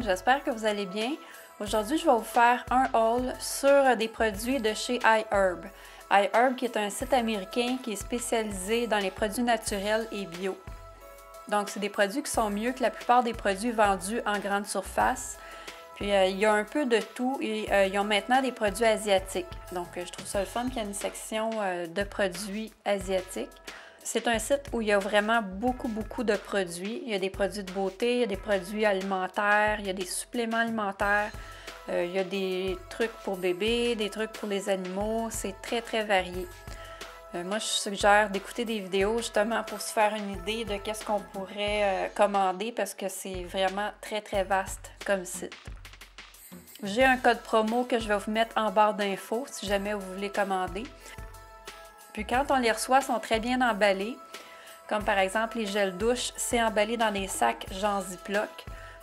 j'espère que vous allez bien. Aujourd'hui, je vais vous faire un haul sur des produits de chez iHerb. iHerb qui est un site américain qui est spécialisé dans les produits naturels et bio. Donc, c'est des produits qui sont mieux que la plupart des produits vendus en grande surface. Puis, il y a un peu de tout et ils ont maintenant des produits asiatiques. Donc, je trouve ça le fun qu'il y ait une section de produits asiatiques. C'est un site où il y a vraiment beaucoup de produits. Il y a des produits de beauté, il y a des produits alimentaires, il y a des suppléments alimentaires, il y a des trucs pour bébés, des trucs pour les animaux. C'est très varié. Moi, je suggère d'écouter des vidéos justement pour se faire une idée de qu'est-ce qu'on pourrait commander parce que c'est vraiment très vaste comme site. J'ai un code promo que je vais vous mettre en barre d'infos si jamais vous voulez commander. Puis quand on les reçoit, ils sont très bien emballés. Comme par exemple les gels douche, c'est emballé dans des sacs genre Ziploc.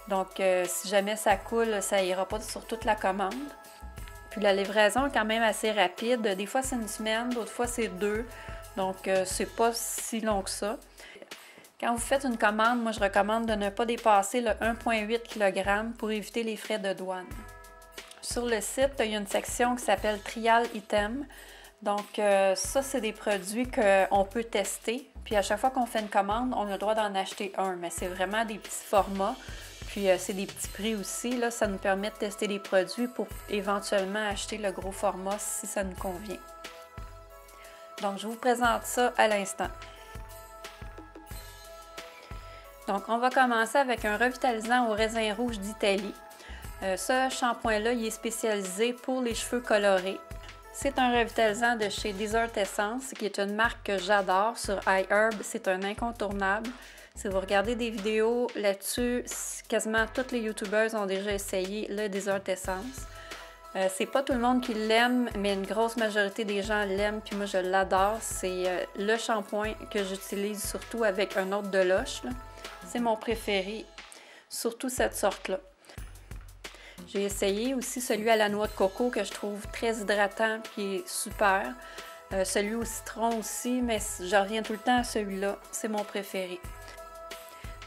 Donc si jamais ça coule, ça ira pas sur toute la commande. Puis la livraison est quand même assez rapide. Des fois c'est une semaine, d'autres fois c'est 2. Donc c'est pas si long que ça. Quand vous faites une commande, moi je recommande de ne pas dépasser le 1,8 kg pour éviter les frais de douane. Sur le site, il y a une section qui s'appelle Trial Item. Donc, ça, c'est des produits qu'on peut tester. Puis, à chaque fois qu'on fait une commande, on a le droit d'en acheter un. Mais c'est vraiment des petits formats. Puis, c'est des petits prix aussi. Là, ça nous permet de tester des produits pour éventuellement acheter le gros format si ça nous convient. Donc, je vous présente ça à l'instant. Donc, on va commencer avec un revitalisant au raisin rouge d'Italie. Ce shampoing-là, il est spécialisé pour les cheveux colorés. C'est un revitalisant de chez Desert Essence, qui est une marque que j'adore sur iHerb. C'est un incontournable. Si vous regardez des vidéos là-dessus, quasiment toutes les youtubeuses ont déjà essayé le Desert Essence. C'est pas tout le monde qui l'aime, mais une grosse majorité des gens l'aiment, puis moi je l'adore. C'est le shampoing que j'utilise surtout avec un autre de Lush. C'est mon préféré, surtout cette sorte-là. J'ai essayé aussi celui à la noix de coco que je trouve très hydratant et super. Celui au citron aussi, mais je reviens tout le temps à celui-là. C'est mon préféré.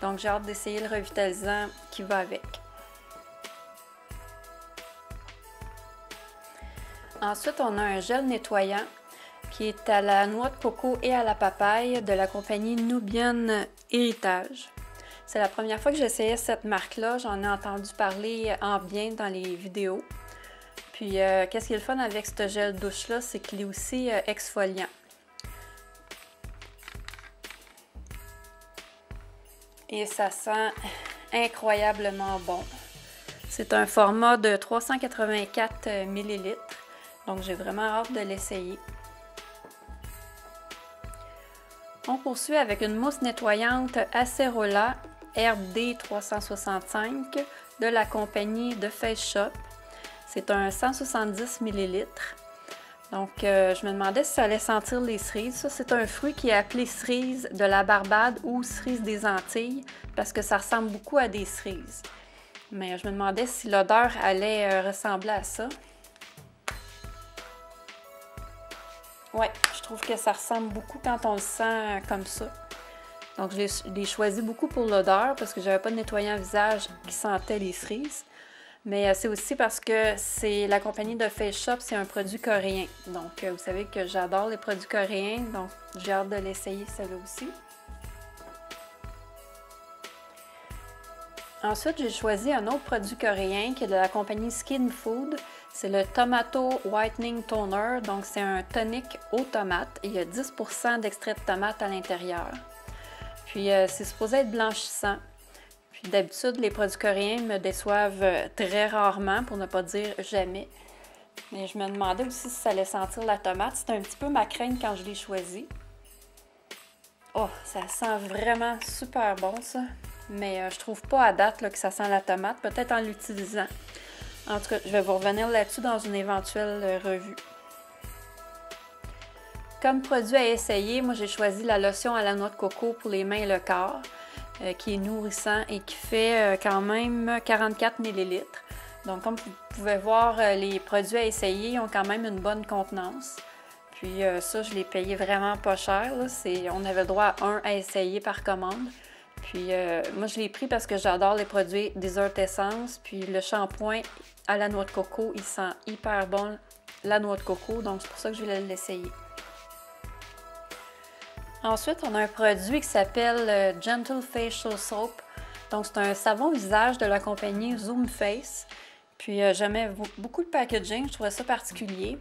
Donc j'ai hâte d'essayer le revitalisant qui va avec. Ensuite, on a un gel nettoyant qui est à la noix de coco et à la papaye de la compagnie Nubian Héritage. C'est la première fois que j'essayais cette marque-là. J'en ai entendu parler en bien dans les vidéos. Puis, qu'est-ce qui est le fun avec ce gel douche-là, c'est qu'il est aussi exfoliant. Et ça sent incroyablement bon. C'est un format de 384 ml. Donc, j'ai vraiment hâte de l'essayer. On poursuit avec une mousse nettoyante Acerola RD 365 de la compagnie The Face Shop. C'est un 170 ml. Donc, je me demandais si ça allait sentir les cerises. Ça, c'est un fruit qui est appelé cerise de la Barbade ou cerise des Antilles parce que ça ressemble beaucoup à des cerises. Mais je me demandais si l'odeur allait ressembler à ça. Ouais, je trouve que ça ressemble beaucoup quand on le sent comme ça. Donc, je l'ai choisi beaucoup pour l'odeur parce que j'avais pas de nettoyant visage qui sentait les cerises. Mais c'est aussi parce que c'est la compagnie de Face Shop, c'est un produit coréen. Donc, vous savez que j'adore les produits coréens, donc j'ai hâte de l'essayer, celui-là aussi. Ensuite, j'ai choisi un autre produit coréen qui est de la compagnie Skin Food. C'est le Tomato Whitening Toner. Donc, c'est un tonic aux tomates. Il y a 10% d'extrait de tomate à l'intérieur. Puis, c'est supposé être blanchissant. Puis, d'habitude, les produits coréens me déçoivent très rarement, pour ne pas dire jamais. Mais je me demandais aussi si ça allait sentir la tomate. C'était un petit peu ma crainte quand je l'ai choisi. Oh, ça sent vraiment super bon, ça. Mais je trouve pas à date là, que ça sent la tomate, peut-être en l'utilisant. En tout cas, je vais vous revenir là-dessus dans une éventuelle revue. Comme produit à essayer, moi j'ai choisi la lotion à la noix de coco pour les mains et le corps, qui est nourrissant et qui fait quand même 44 ml. Donc comme vous pouvez voir, les produits à essayer ont quand même une bonne contenance. Puis ça, je l'ai payé vraiment pas cher. Là. On avait le droit à un à essayer par commande. Puis moi, je l'ai pris parce que j'adore les produits Desert Essence. Puis le shampoing à la noix de coco, il sent hyper bon la noix de coco. Donc, c'est pour ça que je voulais l'essayer. Ensuite, on a un produit qui s'appelle Gentle Facial Soap. Donc, c'est un savon visage de la compagnie Zoom Face. Puis, j'aimais beaucoup le packaging. Je trouvais ça particulier.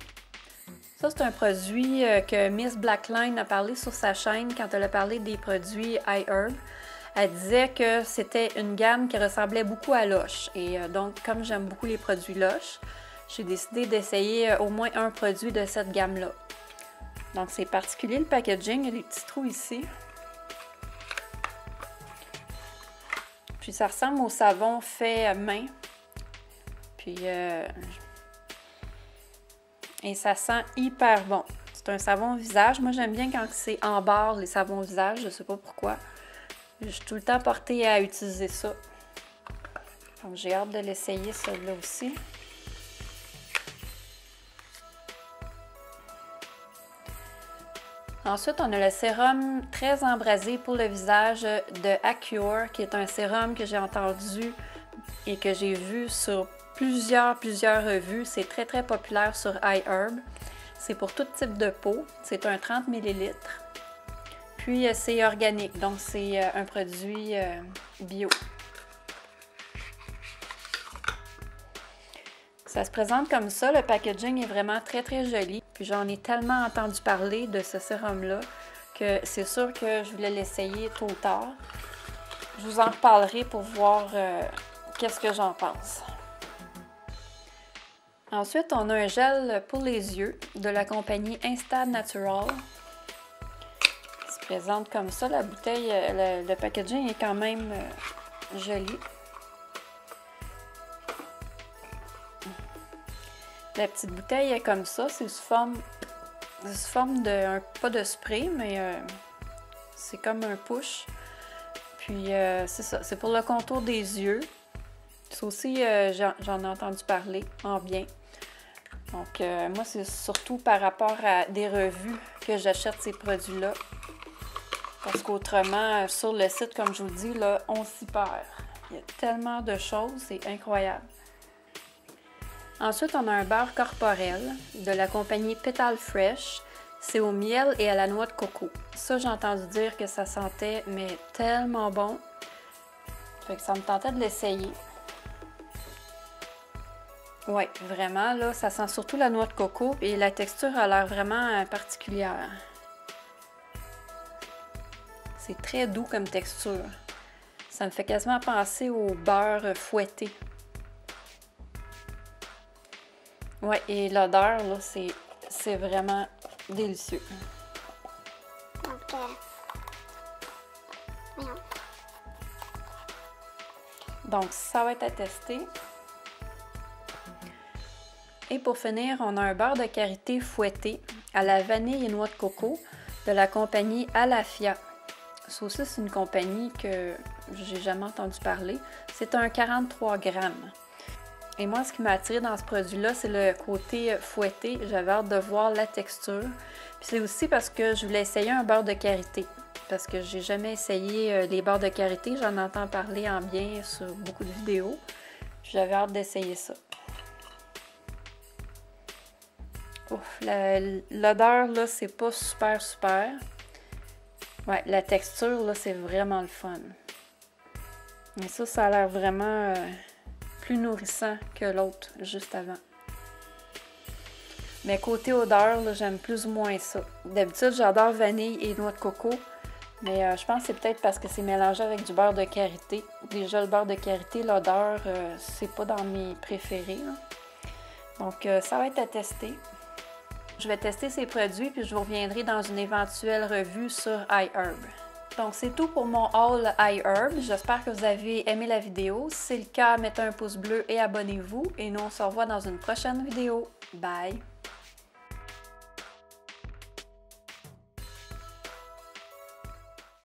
Ça, c'est un produit que Miss Blackline a parlé sur sa chaîne quand elle a parlé des produits iHerb. Elle disait que c'était une gamme qui ressemblait beaucoup à Lush. Et donc, comme j'aime beaucoup les produits Lush, j'ai décidé d'essayer au moins un produit de cette gamme-là. Donc, c'est particulier le packaging. Il y a des petits trous ici. Puis, ça ressemble au savon fait main. Puis, et ça sent hyper bon. C'est un savon visage. Moi, j'aime bien quand c'est en barre, les savons visage. Je ne sais pas pourquoi. Je suis tout le temps portée à utiliser ça. Donc, j'ai hâte de l'essayer, celui-là aussi. Ensuite, on a le sérum très embrasé pour le visage de Acure, qui est un sérum que j'ai entendu et que j'ai vu sur plusieurs revues. C'est très, très populaire sur iHerb. C'est pour tout type de peau. C'est un 30 ml. Puis, c'est organique, donc c'est un produit bio. Ça se présente comme ça. Le packaging est vraiment très, très joli. Puis, j'en ai tellement entendu parler de ce sérum-là que c'est sûr que je voulais l'essayer tôt ou tard. Je vous en reparlerai pour voir qu'est-ce que j'en pense. Ensuite, on a un gel pour les yeux de la compagnie Instant Natural. Il se présente comme ça. La bouteille, le packaging est quand même joli. La petite bouteille est comme ça. C'est sous forme de, pas de spray, mais c'est comme un push. Puis, c'est ça. C'est pour le contour des yeux. Ça aussi, j'en ai entendu parler en bien. Donc, moi, c'est surtout par rapport à des revues que j'achète ces produits-là. Parce qu'autrement, sur le site, comme je vous dis, là, on s'y perd. Il y a tellement de choses, c'est incroyable. Ensuite, on a un beurre corporel de la compagnie Petal Fresh. C'est au miel et à la noix de coco. Ça, j'ai entendu dire que ça sentait, mais tellement bon. Fait que ça me tentait de l'essayer. Oui, vraiment, là, ça sent surtout la noix de coco et la texture a l'air vraiment particulière. C'est très doux comme texture. Ça me fait quasiment penser au beurre fouetté. Oui, et l'odeur, là, c'est vraiment délicieux. Donc, ça va être à tester. Et pour finir, on a un beurre de karité fouetté à la vanille et noix de coco de la compagnie Alafia. Ça aussi, c'est une compagnie que j'ai jamais entendu parler. C'est un 43 grammes. Et moi, ce qui m'a attiré dans ce produit-là, c'est le côté fouetté. J'avais hâte de voir la texture. Puis c'est aussi parce que je voulais essayer un beurre de karité. Parce que j'ai jamais essayé les beurres de karité. J'en entends parler en bien sur beaucoup de vidéos. J'avais hâte d'essayer ça. L'odeur, là, c'est pas super. Ouais, la texture, là, c'est vraiment le fun. Et ça a l'air vraiment plus nourrissant que l'autre, juste avant. Mais côté odeur, là, j'aime plus ou moins ça. D'habitude, j'adore vanille et noix de coco. Mais je pense que c'est peut-être parce que c'est mélangé avec du beurre de karité. Déjà, le beurre de karité, l'odeur, c'est pas dans mes préférés, là. Donc, ça va être à tester. Je vais tester ces produits puis je vous reviendrai dans une éventuelle revue sur iHerb. Donc, c'est tout pour mon haul iHerb. J'espère que vous avez aimé la vidéo. Si c'est le cas, mettez un pouce bleu et abonnez-vous. Et nous, on se revoit dans une prochaine vidéo. Bye!